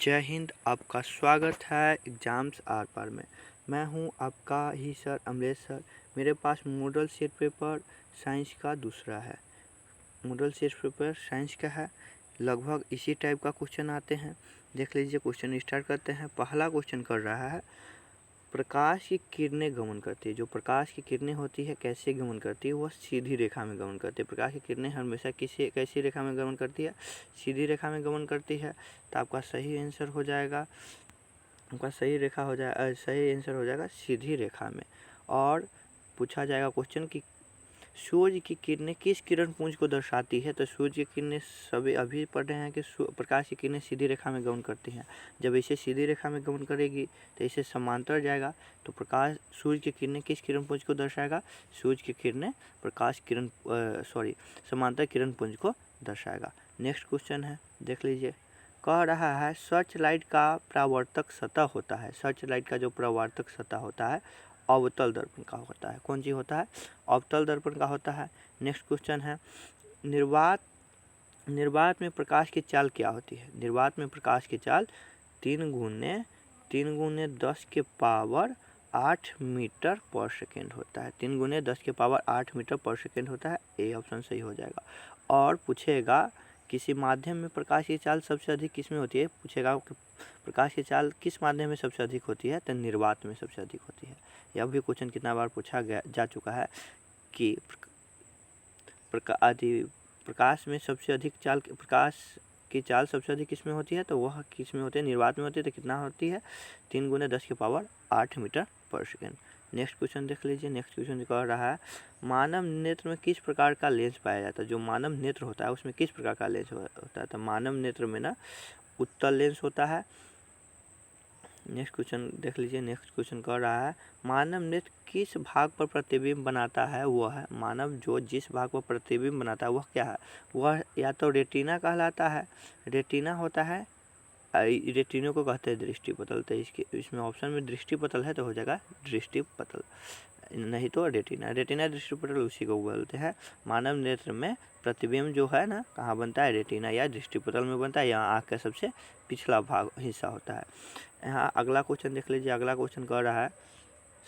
जय हिंद। आपका स्वागत है एग्ज़ाम्स आर पार में। मैं हूं आपका ही सर अमरेश सर। मेरे पास मॉडल सेट पेपर साइंस का दूसरा है। मॉडल सेट पेपर साइंस का है। लगभग इसी टाइप का क्वेश्चन आते हैं। देख लीजिए, क्वेश्चन स्टार्ट करते हैं। पहला क्वेश्चन कर रहा है, प्रकाश की किरणें गमन करती है। जो प्रकाश की किरणें होती है कैसे गमन करती है? वह सीधी रेखा में गमन करती है। प्रकाश की किरणें हमेशा कैसी रेखा में गमन करती है? सीधी रेखा में गमन करती है। तो आपका सही आंसर हो जाएगा, सही आंसर हो जाएगा सीधी रेखा में। और पूछा जाएगा क्वेश्चन कि सूर्य की किरणें किस किरण पुंज को दर्शाती है? तो सूर्य की किरणें सभी अभी पढ़ रहे हैं कि प्रकाश की किरणें सीधी रेखा में गमन करती हैं। जब इसे सीधी रेखा में गमन करेगी तो इसे समांतर जाएगा, तो सूर्य की किरणें किस किरण पुंज को दर्शाएगा? सूर्य की किरणें समांतर किरण पुंज को दर्शाएगा। नेक्स्ट क्वेश्चन है, देख लीजिए। कह रहा है, सर्च लाइट का परावर्तक सतह होता है। सर्च लाइट का जो परावर्तक सतह होता है अवतल दर्पण का होता है। कौन सी होता है? अवतल दर्पण का होता है। नेक्स्ट क्वेश्चन है, निर्वात में प्रकाश की चाल क्या होती है? निर्वात में प्रकाश की चाल 3×10⁸ मीटर पर सेकेंड होता है। 3×10⁸ मीटर पर सेकेंड होता है। ए ऑप्शन सही हो जाएगा। और पूछेगा, किसी माध्यम में प्रकाश की चाल सबसे अधिक किस में होती है? पूछेगा कि प्रकाश की चाल किस माध्यम में सबसे अधिक होती है? तो निर्वात में सबसे अधिक होती है। यह भी क्वेश्चन कितना बार पूछा जा चुका है कि प्रकाश में सबसे अधिक चाल, प्रकाश की चाल सबसे अधिक किस में होती है? तो वह किस में होती है? निर्वात में होती है। तो कितना होती है? 3×10⁸ मीटर पर सेकेंड। नेक्स्ट क्वेश्चन देख लीजिए। नेक्स्ट क्वेश्चन कह रहा है, मानव नेत्र में किस प्रकार का लेंस पाया जाता है? जो मानव नेत्र होता है उसमें किस प्रकार का लेंस होता है? तो मानव नेत्र में ना उत्तल लेंस होता है। नेक्स्ट क्वेश्चन देख लीजिए। नेक्स्ट क्वेश्चन कह रहा है, मानव नेत्र किस भाग पर प्रतिबिंब बनाता है? वह है मानव जो जिस भाग पर प्रतिबिंब बनाता है वह क्या है? वह या तो रेटिना कहलाता है, रेटिना होता है, रेटिनो को कहते हैं दृष्टिपटल। तो इसमें ऑप्शन में दृष्टिपटल है तो हो जाएगा दृष्टिपटल, नहीं तो रेटिना दृष्टिपटल उसी को बोलते हैं। मानव नेत्र में प्रतिबिंब जो है ना कहाँ बनता है? रेटिना या दृष्टिपटल में बनता है। यहाँ आँख का सबसे पिछला भाग हिस्सा होता है। यहाँ अगला क्वेश्चन देख लीजिए। अगला क्वेश्चन कह रहा है,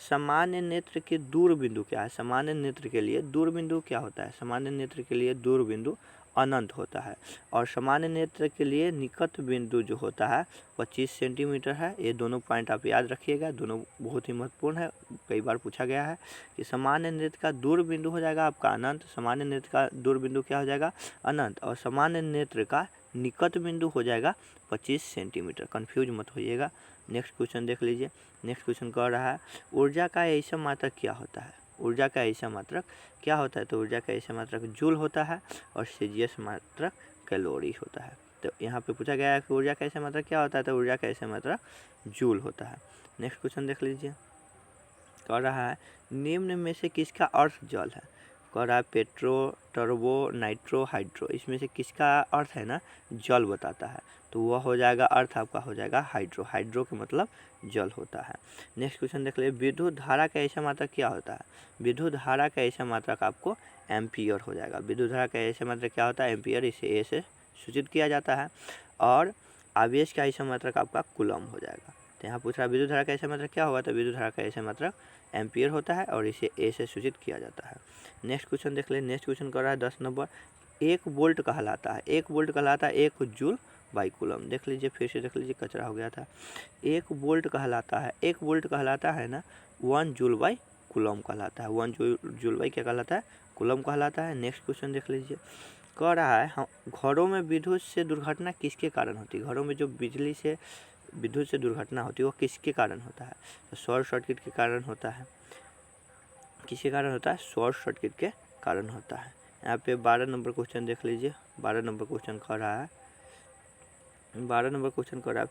सामान्य नेत्र के दूर बिंदु क्या है? सामान्य नेत्र के लिए दूर बिंदु क्या होता है? सामान्य नेत्र के लिए दूर बिंदु अनंत होता है। और सामान्य नेत्र के लिए निकट बिंदु जो होता है 25 सेंटीमीटर है। ये दोनों पॉइंट आप याद रखिएगा, दोनों बहुत ही महत्वपूर्ण है। कई बार पूछा गया है कि सामान्य नेत्र का दूर बिंदु हो जाएगा आपका अनंत। सामान्य नेत्र का दूर बिंदु क्या हो जाएगा? अनंत। और सामान्य नेत्र का निकट बिंदु हो जाएगा 25 सेंटीमीटर। कन्फ्यूज मत होइएगा। नेक्स्ट क्वेश्चन देख लीजिए। नेक्स्ट क्वेश्चन कह रहा है, ऊर्जा का ऐसा मात्रक क्या होता है? ऊर्जा का ऐसा मात्रक क्या होता है? तो ऊर्जा का ऐसा मात्रक जूल होता है और सेल्सियस मात्रक कैलोरी होता है। तो यहाँ पे पूछा गया है कि ऊर्जा का ऐसा मात्रक क्या होता है? तो ऊर्जा का ऐसा मात्रक जूल होता है। नेक्स्ट क्वेश्चन देख लीजिए। कह रहा है, निम्न में से किसका अर्थ जल है? कह रहा है पेट्रो, टर्बो, नाइट्रो, हाइड्रो। इसमें से किसका अर्थ है ना जल बताता है? तो वह हो जाएगा, अर्थ आपका हो जाएगा हाइड्रो। हाइड्रो के मतलब जल होता है। नेक्स्ट क्वेश्चन देख लीजिए। विद्युत धारा का ऐसा मात्रक क्या होता है? विद्युत धारा का ऐसा मात्रक आपको एम्पियर हो जाएगा। विद्युत धारा का ऐसा मात्रक क्या होता है? एम्पियर। इसे ए से सूचित किया जाता है। और आवेश का ऐसा मात्रक आपका कूलम हो जाएगा। तो यहाँ पूछ रहा है विद्युत धारा का ऐसा मात्रक क्या होगा? तो विद्युत धारा का ऐसा मात्रक एम्पियर होता है और इसे ए से सूचित किया जाता है। नेक्स्ट क्वेश्चन देख ले। नेक्स्ट क्वेश्चन कर रहा है 10 नंबर, 1 वोल्ट कहलाता है। 1 वोल्ट कहलाता है 1 जूल बाई कूलम। देख लीजिए, फिर से देख लीजिए, कचरा हो गया था। 1 वोल्ट कहलाता है, 1 वोल्ट कहलाता है ना 1 जूल बाई कूलम कहलाता है। 1 जूल बाई क्या कहलाता है? कूलम कहलाता है। नेक्स्ट क्वेश्चन देख लीजिए। कह रहा है, हम घरों में विद्युत से दुर्घटना किसके कारण होती है? घरों में जो विद्युत से दुर्घटना होती है वो किसके कारण होता है? तो शॉर्ट सर्किट के कारण होता है। किसके कारण होता है? शॉर्ट सर्किट के कारण होता है। यहाँ पे 12 नंबर क्वेश्चन देख लीजिए। 12 नंबर क्वेश्चन कह रहा है, 12 नंबर क्वेश्चन कह रहा है,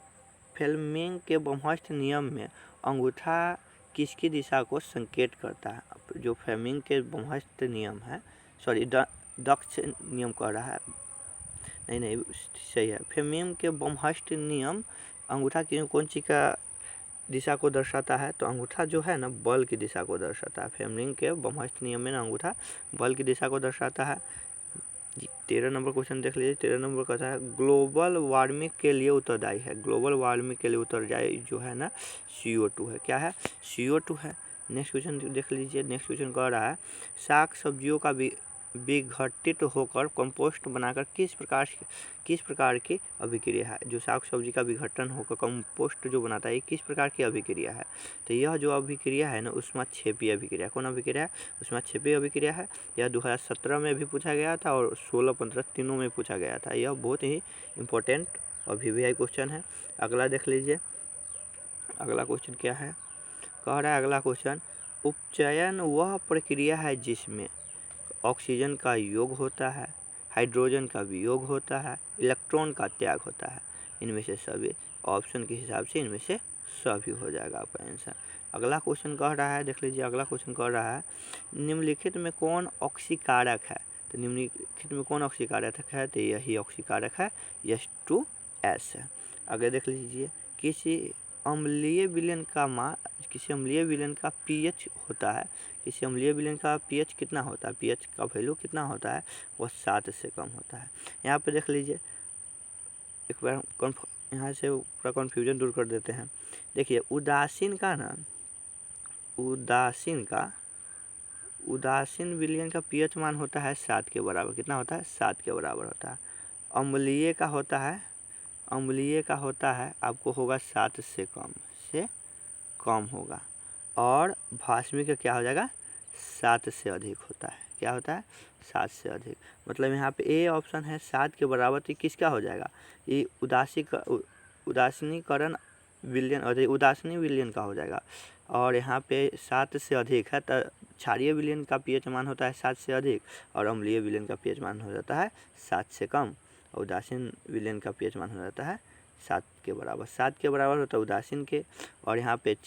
फ्लेमिंग के ब्रह्मास्त्र नियम में अंगूठा किसकी दिशा को संकेत करता है? जो फ्लेमिंग के ब्रह्मास्त्र नियम है, सॉरी दक्ष नियम कह रहा है, नहीं सही है। फ्लेमिंग के ब्रह्मास्त्र नियम अंगूठा की कौन सी का दिशा को दर्शाता है? तो अंगूठा जो है ना बल की दिशा को दर्शाता है। फ्लेमिंग के ब्रह्मास्त्र नियम में अंगूठा बल की दिशा को दर्शाता है। जी 13 नंबर क्वेश्चन देख लीजिए। 13 नंबर कहता है ग्लोबल वार्मिंग के लिए उत्तरदायी है। ग्लोबल वार्मिंग के लिए उत्तरदायी जो है ना CO2 है। क्या है? CO2 है। नेक्स्ट क्वेश्चन देख लीजिए। नेक्स्ट क्वेश्चन कह रहा है साग सब्जियों का विघटित होकर कंपोस्ट बनाकर किस प्रकार की अभिक्रिया है। जो साग सब्जी का विघटन होकर कंपोस्ट जो बनाता है ये किस प्रकार की अभिक्रिया है। तो यह जो अभिक्रिया है ना ऊष्माक्षेपीय अभिक्रिया। कौन अभिक्रिया है? ऊष्माक्षेपीय अभिक्रिया है। यह 2017 में भी पूछा गया था और 16, 15 तीनों में पूछा गया था। यह बहुत ही इम्पोर्टेंट और VVI क्वेश्चन है। अगला देख लीजिए। अगला क्वेश्चन क्या है? कह रहा है अगला क्वेश्चन उपचयन वह प्रक्रिया है जिसमें ऑक्सीजन का योग होता है, हाइड्रोजन का वियोग होता है, इलेक्ट्रॉन का त्याग होता है। इनमें से सभी ऑप्शन के हिसाब से इनमें से सभी हो जाएगा आपका आंसर। अगला क्वेश्चन कह रहा है देख लीजिए। अगला क्वेश्चन कह रहा है निम्नलिखित में कौन ऑक्सीकारक है। तो निम्नलिखित में कौन ऑक्सीकारक है? तो यही ऑक्सीकारक है H2S है। आगे देख लीजिए। किसी अम्लीय विलयन का pH होता है। किसी अम्लीय विलयन का pH कितना होता है? pH का वैल्यू कितना होता है? वह 7 से कम होता है। यहाँ पे देख लीजिए। एक बार यहाँ से पूरा कन्फ्यूजन दूर कर देते हैं। देखिए उदासीन विलयन का pH मान होता है 7 के बराबर। कितना होता है? 7 के बराबर होता है। अम्लीय का होता है आपको होगा 7 से कम होगा। और भास्मिक का क्या हो जाएगा? 7 से अधिक होता है। क्या होता है? 7 से अधिक। मतलब यहाँ पे ए ऑप्शन है 7 के बराबर। तो किसका हो जाएगा? ये उदासीनीकरण विलयन और उदासीन विलयन का हो जाएगा। और यहाँ पे 7 से अधिक है तो क्षारीय विलयन का pH मान होता है 7 से अधिक और अम्लीय विलयन का pH मान हो जाता है 7 से कम। और उदासीन विलयन का pH मान हो जाता है 7 के बराबर। 7 के बराबर होता है उदासीन के। और यहाँ पे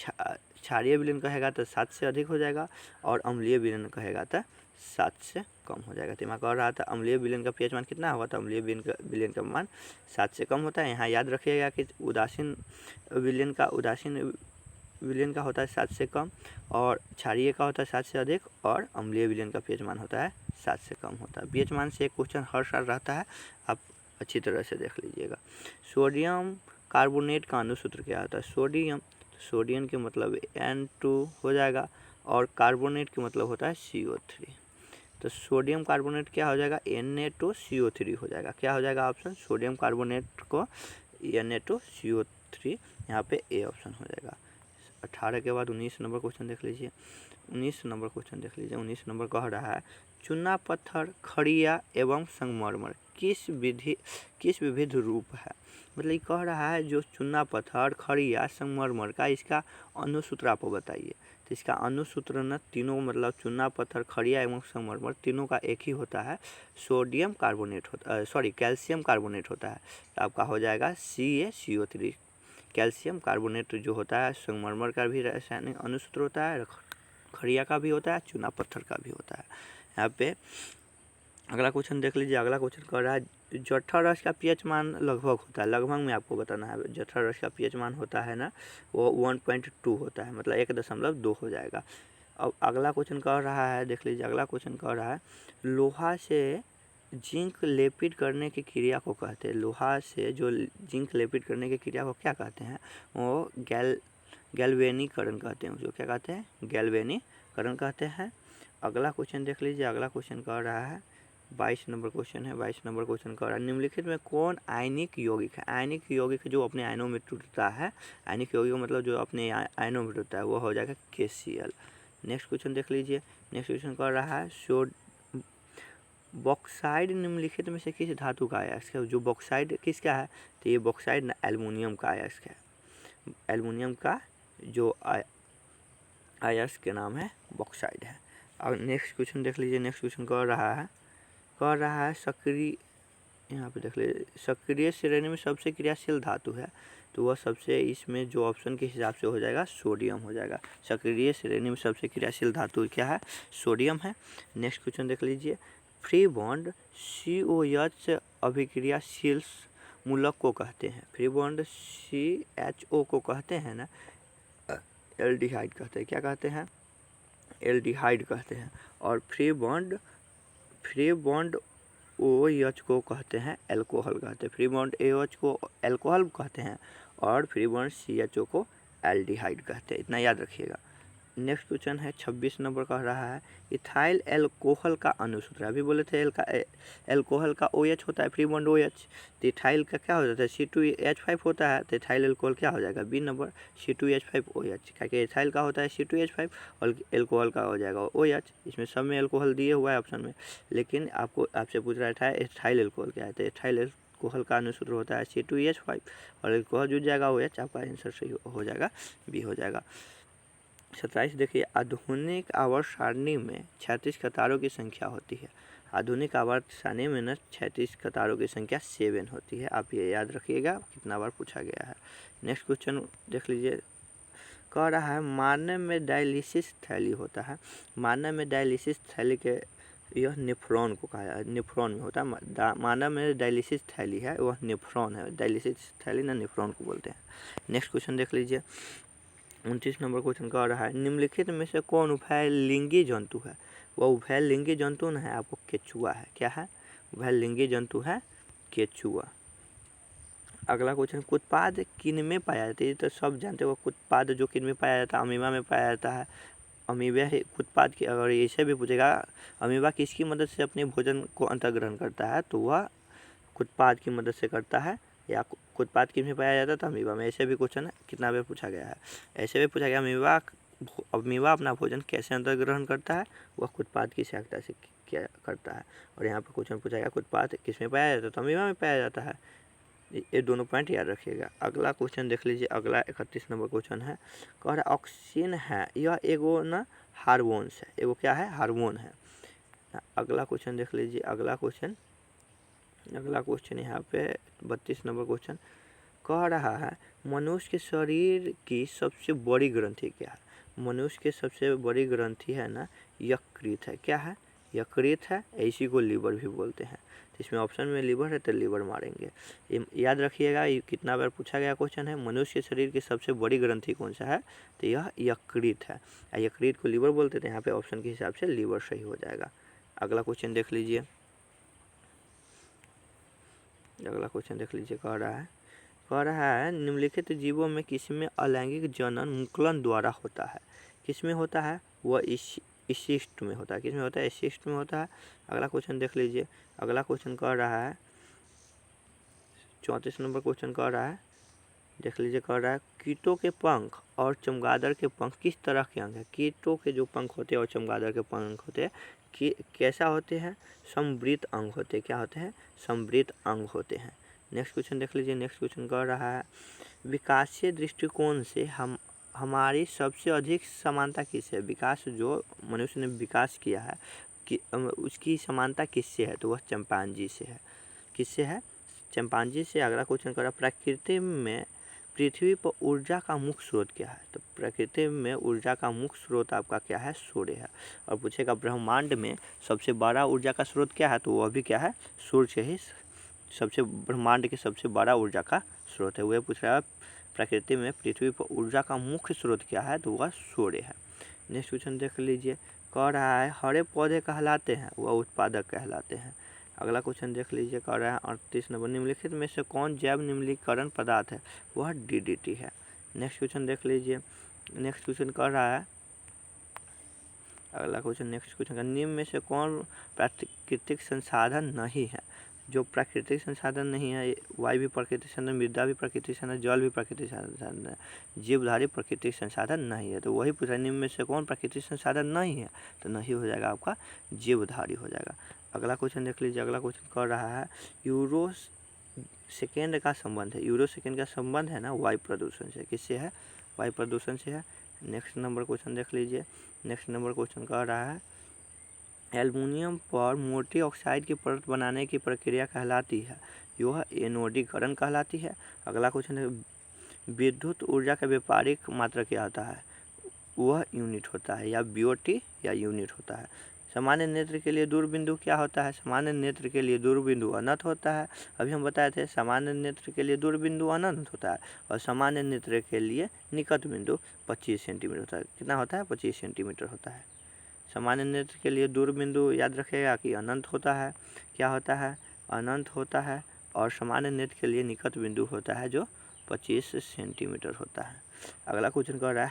क्षारीय विलयन कहेगा तो 7 से अधिक हो जाएगा और अम्लीय विलयन कहेगा तो 7 से कम हो जाएगा। तो मैं कह रहा था अम्लीय विलयन का pH मान कितना होगा? तो अम्लीय विलयन का मान 7 से कम होता है। यहाँ याद रखिएगा कि उदासीन विलयन का होता है 7 से कम और क्षारीय का होता है 7 से अधिक और अम्लीय विलयन का pH मान होता है 7 से कम होता है। pH मान से एक क्वेश्चन हर साल रहता है, आप अच्छी तरह से देख लीजिएगा। सोडियम कार्बोनेट का अनुसूत्र क्या होता है? सोडियम के मतलब N2 हो जाएगा और कार्बोनेट के मतलब होता है CO3। तो सोडियम कार्बोनेट क्या हो जाएगा? Na2CO3 हो जाएगा। क्या हो जाएगा ऑप्शन? सोडियम कार्बोनेट को Na2CO3 यहाँ पे ए ऑप्शन हो जाएगा। 18 के बाद 19 नंबर क्वेश्चन देख लीजिए। 19 नंबर क्वेश्चन देख लीजिए। 19 नंबर कह रहा है चूना पत्थर, खड़िया एवं संगमरमर किस विविध रूप है। मतलब ये कह रहा है जो चूना पत्थर, खड़िया, संगमरमर का इसका अनुसूत्र आप बताइए। तो इसका अनुसूत्र न तीनों मतलब चूना पत्थर, खड़िया एवं संगमरमर तीनों का एक ही होता है। कैल्शियम कार्बोनेट होता है। तो आपका हो जाएगा CaCO3। कैल्शियम कार्बोनेट जो होता है संगमरमर का भी रासायनिक अनुसूत्र होता है, खड़िया का भी होता है, चूना पत्थर का भी होता है। यहाँ पे अगला क्वेश्चन देख लीजिए। अगला क्वेश्चन कह रहा है जठर रस का pH मान लगभग होता है। लगभग में आपको बताना है। जठर रस का pH मान होता है ना वो 1.2 होता है, मतलब 1.2 हो जाएगा। अब अगला क्वेश्चन कह रहा है देख लीजिए। अगला क्वेश्चन कह रहा है लोहा से जिंक लेपित करने की क्रिया को कहते हैं। लोहा से जो जिंक लेपित करने की क्रिया को क्या कहते हैं? वो गैल्वेनीकरण कहते हैं। उसको क्या कहते हैं? गैल्वेनीकरण कहते हैं। अगला क्वेश्चन देख लीजिए। अगला क्वेश्चन कह रहा है 22 नंबर क्वेश्चन है। 22 नंबर क्वेश्चन कह रहा है निम्नलिखित में कौन आयनिक यौगिक है? आयनिक यौगिक जो अपने आयनों में टूटता है। आयनिक यौगिक मतलब जो अपने आयनों में टूटता है वो हो जाएगा KCl। नेक्स्ट क्वेश्चन देख लीजिए। नेक्स्ट क्वेश्चन कह रहा है बॉक्साइड निम्नलिखित में से किस धातु का अयस्क है? जो बॉक्साइड किसका है? तो ये बॉक्साइड ना एल्युमिनियम का अयस्क है। एल्युमिनियम का जो अयस्क के नाम है बॉक्साइड है। और नेक्स्ट क्वेश्चन देख लीजिए। नेक्स्ट क्वेश्चन कह रहा है सक्रिय, यहाँ पे देख लीजिए सक्रिय श्रेणी में सबसे क्रियाशील धातु है। तो वह सबसे इसमें जो ऑप्शन के हिसाब से हो जाएगा सोडियम हो जाएगा। सक्रिय श्रेणी में सबसे क्रियाशील धातु क्या है? सोडियम है। नेक्स्ट क्वेश्चन देख लीजिए। फ्री बॉन्ड COH अभिक्रियाशील मूलक को कहते हैं। फ्री बॉन्ड CHO को कहते हैं ना एल्डिहाइड कहते हैं। क्या कहते हैं? एल्डिहाइड कहते हैं। और फ्री बॉन्ड OH को कहते हैं एल्कोहल कहते हैं, फ्री बॉन्ड AOH को एल्कोहल कहते हैं और फ्री बॉन्ड CHO को एल्डिहाइड कहते हैं, इतना याद रखिएगा। नेक्स्ट क्वेश्चन है 26 नंबर कह रहा है इथाइल एल्कोहल का अणुसूत्र। अभी बोले थे एल्कोहल का OH होता है फ्री बॉन्ड OH, तो इथाइल का क्या हो जाता है C2H5 होता है, तो इथाइल एल्कोहल क्या हो जाएगा बी नंबर C2H5OH, क्या इथाइल का होता है C2H5 और एल्कोहल का हो जाएगा OH। इसमें सब में एल्कोहल दिए हुआ है ऑप्शन में, लेकिन आपसे पूछ रहा था इथाइल एल्कोहल क्या है, तो इथाइल एल्कोहल का अणुसूत्र होता है C2H5 और एल्कोहल जुड़ जाएगा OH, आपका आंसर सही हो जाएगा, बी हो जाएगा। 27 देखिए आधुनिक आवर्त सारणी में 36 कतारों की संख्या होती है। आधुनिक आवर्त सारणी में न 36 कतारों की संख्या 7 होती है, आप ये याद रखिएगा, कितना बार पूछा गया है। नेक्स्ट क्वेश्चन देख लीजिए, कह रहा है मानव में डायलिसिस थैली होता है। मानव में डायलिसिस थैली के यह नेफ्रॉन को कहा है, नेफ्रॉन में होता है। मानव में डायलिसिस थैली है वह नेफ्रॉन है, डायलिसिस थैली ना नेफ्रॉन को बोलते हैं। नेक्स्ट क्वेश्चन देख लीजिए, 29 नंबर क्वेश्चन कह रहा है निम्नलिखित में से कौन उभयलिंगी जंतु है। वह उभयलिंगी जंतु न है, आपको केचुआ है, क्या है उभयलिंगी जंतु है केचुआ। अगला क्वेश्चन कुत्पाद किन में पाया जाता है, ये तो सब जानते हो, कुत्पाद जो किन में पाया जाता है, अमीबा में पाया जाता है। अमीबा कुत्पाद की, अगर ऐसे भी पूछेगा अमीबा किसकी मदद से अपने भोजन को अंतर्ग्रहण करता है, तो वह कुत्पाद की मदद से करता है, या कुत्पाद किस में पाया जाता है, तो अमीबा में। ऐसे भी क्वेश्चन कितना बार पूछा गया है, ऐसे भी पूछा गया अमीबा अपना भोजन कैसे अंतर्ग्रहण करता है, वह कुत्पाद की सहायता से क्या करता है। और यहाँ पर क्वेश्चन पूछा गया कुत्पाद किस में पाया जाता है, तो अमीबा में पाया जाता है। ये दोनों पॉइंट याद रखिएगा। अगला क्वेश्चन देख लीजिए, अगला 31 नंबर क्वेश्चन है, कह रहा ऑक्सीजन है यह एगो न हार्मोन्स है, एगो क्या है हार्मोन है। अगला क्वेश्चन देख लीजिए, अगला क्वेश्चन यहाँ पे 32 नंबर क्वेश्चन कह रहा है मनुष्य के शरीर की सबसे बड़ी ग्रंथि क्या है। मनुष्य के सबसे बड़ी ग्रंथि है ना यकृत है, क्या है यकृत है, इसी को लीवर भी बोलते हैं। तो इसमें ऑप्शन में लीवर है तो लीवर मारेंगे, ये याद रखिएगा। ये कितना बार पूछा गया क्वेश्चन है, मनुष्य के शरीर की सबसे बड़ी ग्रंथि कौन सा है, तो यह यकृत है, यकृत को लीवर बोलते थे। यहाँ पे ऑप्शन के हिसाब से लीवर सही हो जाएगा। अगला क्वेश्चन देख लीजिए, कह रहा है निम्नलिखित जीवों में किसमें अलैंगिक जनन मुकुलन द्वारा होता है। किसमें होता है, वह इसिस्ट में होता है, किसमें होता है इसिस्ट में होता है। अगला क्वेश्चन देख लीजिए, अगला क्वेश्चन कह रहा है 34 नंबर क्वेश्चन कह रहा है, देख लीजिए, कह रहा है कीटों के पंख और चमगादड़ के पंख किस तरह के अंग है। कीटों के जो पंख होते हैं और चमगादड़ के पंख होते हैं कैसा होते हैं, समवृत्त अंग होते हैं, क्या होते हैं समवृत्त अंग होते हैं। नेक्स्ट क्वेश्चन देख लीजिए, नेक्स्ट क्वेश्चन कह रहा है विकासीय दृष्टिकोण से हमारी सबसे अधिक समानता किससे है। विकास जो मनुष्य ने विकास किया है कि उसकी समानता किससे है, तो वह चिंपैंजी से है। किससे है, चिंपैंजी से। अगला क्वेश्चन कर रहा प्रकृति में पृथ्वी पर ऊर्जा का मुख्य स्रोत क्या है, तो प्रकृति में ऊर्जा का मुख्य स्रोत आपका क्या है सूर्य है। और पूछेगा ब्रह्मांड में सबसे बड़ा ऊर्जा का स्रोत क्या है, तो वह भी क्या है सूर्य ही सबसे ब्रह्मांड के सबसे बड़ा ऊर्जा का स्रोत है। वह पूछ रहा है प्रकृति में पृथ्वी पर ऊर्जा का मुख्य स्रोत क्या है, तो वह सूर्य है। नेक्स्ट क्वेश्चन देख लीजिए, कह रहा है हरे पौधे कहलाते हैं वह उत्पादक कहलाते हैं। अगला क्वेश्चन देख लीजिए, कह रहा है 38 नंबर निम्नलिखित में से कौन जैव निम्नीकरण पदार्थ है, वह DDT है। नेक्स्ट क्वेश्चन देख लीजिए, नेक्स्ट क्वेश्चन कह रहा है, अगला क्वेश्चन नेक्स्ट क्वेश्चन का निम्न में से कौन प्राकृतिक संसाधन नहीं है। जो प्राकृतिक संसाधन नहीं है, वायु भी प्राकृतिक संसाधन, मृदा भी प्राकृतिक संसाधन, जल भी प्राकृतिक संसाधन है, जीवधारी प्राकृतिक संसाधन नहीं है। तो वही पूछा निम्न में से कौन प्राकृतिक संसाधन नहीं है, तो नहीं हो जाएगा आपका जीवधारी हो जाएगा। अगला क्वेश्चन देख लीजिए, अगला क्वेश्चन कर रहा है यूरो सेकेंड का संबंध है। यूरो सेकेंड का संबंध है ना वायु प्रदूषण से, किससे है वायु प्रदूषण से है। नेक्स्ट नंबर क्वेश्चन देख लीजिए, नेक्स्ट नंबर क्वेश्चन कह रहा है एल्युमिनियम पर मोटी ऑक्साइड की परत बनाने की प्रक्रिया कहलाती है, यह एनोडीकरण कहलाती है। अगला क्वेश्चन है विद्युत ऊर्जा का व्यापारिक मात्रा क्या होता है, वह यूनिट होता है, या BOT या यूनिट होता है। सामान्य नेत्र के लिए दूरबिंदु क्या होता है, सामान्य नेत्र के लिए दूरबिंदु अनंत होता है। अभी हम बताए थे सामान्य नेत्र के लिए दूरबिंदु अनंत होता है और सामान्य नेत्र के लिए निकट बिंदु 25 सेंटीमीटर होता है। कितना होता है 25 सेंटीमीटर होता है। सामान्य नेत्र के लिए दूर बिंदु याद रखिएगा कि अनंत होता है, क्या होता है, अनंत होता है। और सामान्य नेत्र के लिए निकट बिंदु होता है जो 25 सेंटीमीटर होता है। अगला क्वेश्चन कह रहा है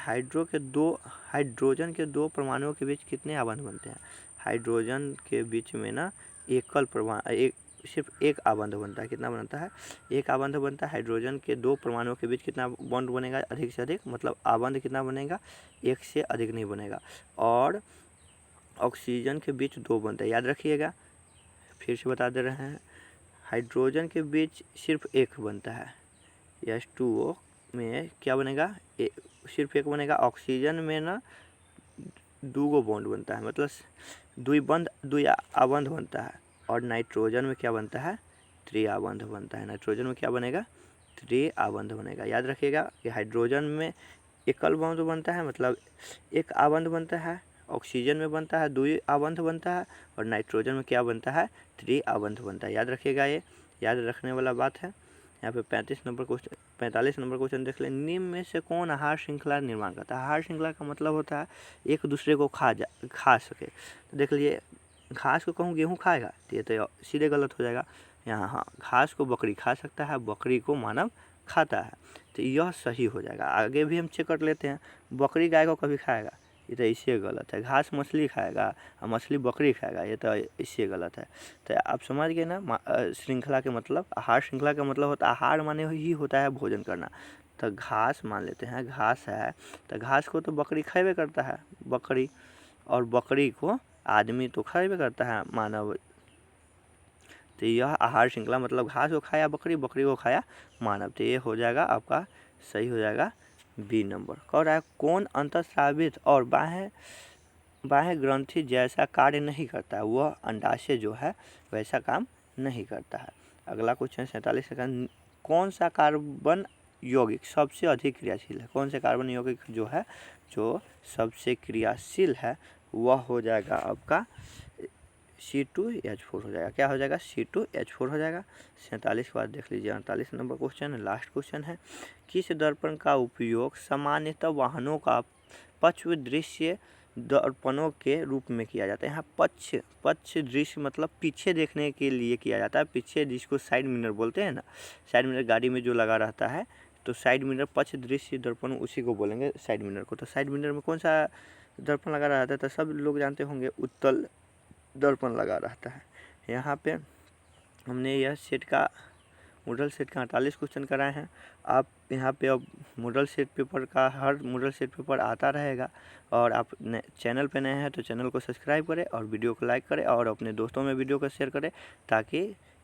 हाइड्रोजन के दो परमाणुओं के बीच कितने आबंध बनते हैं। हाइड्रोजन के बीच में ना सिर्फ एक आबंध बनता है। कितना बनता है, एक आबंध बनता है। हाइड्रोजन के दो परमाणुओं के बीच कितना बॉन्ड बनेगा, अधिक से अधिक, मतलब आबंध कितना बनेगा, एक से अधिक नहीं बनेगा। और ऑक्सीजन के बीच दो बनता है, याद रखिएगा, फिर से बता दे रहे हैं। हाइड्रोजन के बीच सिर्फ एक बनता है, H2O में क्या बनेगा, सिर्फ एक बनेगा। ऑक्सीजन में ना दो बॉन्ड बनता है, मतलब दुई आबंध बनता है। और नाइट्रोजन में क्या बनता है, त्रिआबंध बनता है। नाइट्रोजन में क्या बनेगा, त्रिआबंध बनेगा। याद रखिएगा कि हाइड्रोजन में एकल बॉन्ड बनता है, मतलब एक आबंध बनता है। ऑक्सीजन में बनता है दुई आबंध बनता है। और नाइट्रोजन में क्या बनता है, त्रिआबंध बनता है। याद रखिएगा, ये याद रखने वाला बात है। यहाँ पे 45 नंबर क्वेश्चन देख लें। निम्न में से कौन आहार श्रृंखला निर्माण करता है। आहार श्रृंखला का मतलब होता है एक दूसरे को खा सके। तो देख लीजिए, घास को कहूँ गेहूँ खाएगा तो ये तो सीधे गलत हो जाएगा। यहाँ हाँ, घास को बकरी खा सकता है, बकरी को मानव खाता है, तो यह सही हो जाएगा। आगे भी हम चेक कर लेते हैं, बकरी गाय को कभी खाएगा, ये तो इससे गलत है। घास मछली खाएगा और मछली बकरी खाएगा, ये तो इससे गलत है। तो आप समझ गए ना, श्रृंखला के मतलब, आहार श्रृंखला का मतलब होता है, आहार माने ही होता है भोजन करना। तो घास मान लेते हैं, घास है तो घास को तो बकरी खाएबे करता है, बकरी, और बकरी को आदमी तो खाएबे करता है, मानव। तो यह आहार श्रृंखला मतलब घास को खाया बकरी, बकरी को खाया मानव। तो ये हो जाएगा आपका, सही हो जाएगा बी नंबर। कह रहा है कौन अंतःस्रावित और बाह्य ग्रंथि जैसा कार्य नहीं करता है, वह अंडाशय जो है वैसा काम नहीं करता है। अगला क्वेश्चन 47 सेकंड, कौन सा कार्बन यौगिक सबसे अधिक क्रियाशील है। कौन से कार्बन यौगिक जो है जो सबसे क्रियाशील है, वह हो जाएगा आपका C2H4 हो जाएगा। क्या हो जाएगा, C2H4 हो जाएगा। 47 के बाद देख लीजिए 48 नंबर क्वेश्चन, लास्ट क्वेश्चन है। किस दर्पण का उपयोग सामान्यतः वाहनों का पक्ष दृश्य दर्पणों के रूप में किया जाता है। यहाँ पक्ष दृश्य मतलब पीछे देखने के लिए किया जाता है। पीछे जिसको साइड मिरर बोलते हैं ना, साइड मिरर गाड़ी में जो लगा रहता है, तो साइड मिरर पक्ष दृश्य दर्पण उसी को बोलेंगे, साइड मिरर को। तो साइड मिरर में कौन सा दर्पण लगा रहता है, तो सब लोग जानते होंगे, उत्तल दर्पण लगा रहता है। यहाँ पे हमने यह सेट का मॉडल सेट का 48 क्वेश्चन कराए हैं। आप यहाँ पे अब मॉडल सेट पेपर का हर मॉडल सेट पेपर आता रहेगा। और आप चैनल पे नए हैं तो चैनल को सब्सक्राइब करें और वीडियो को लाइक करें और अपने दोस्तों में वीडियो को शेयर करें, ताकि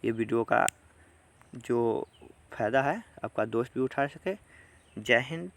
ये वीडियो का जो फ़ायदा है आपका दोस्त भी उठा सके। जय हिंद,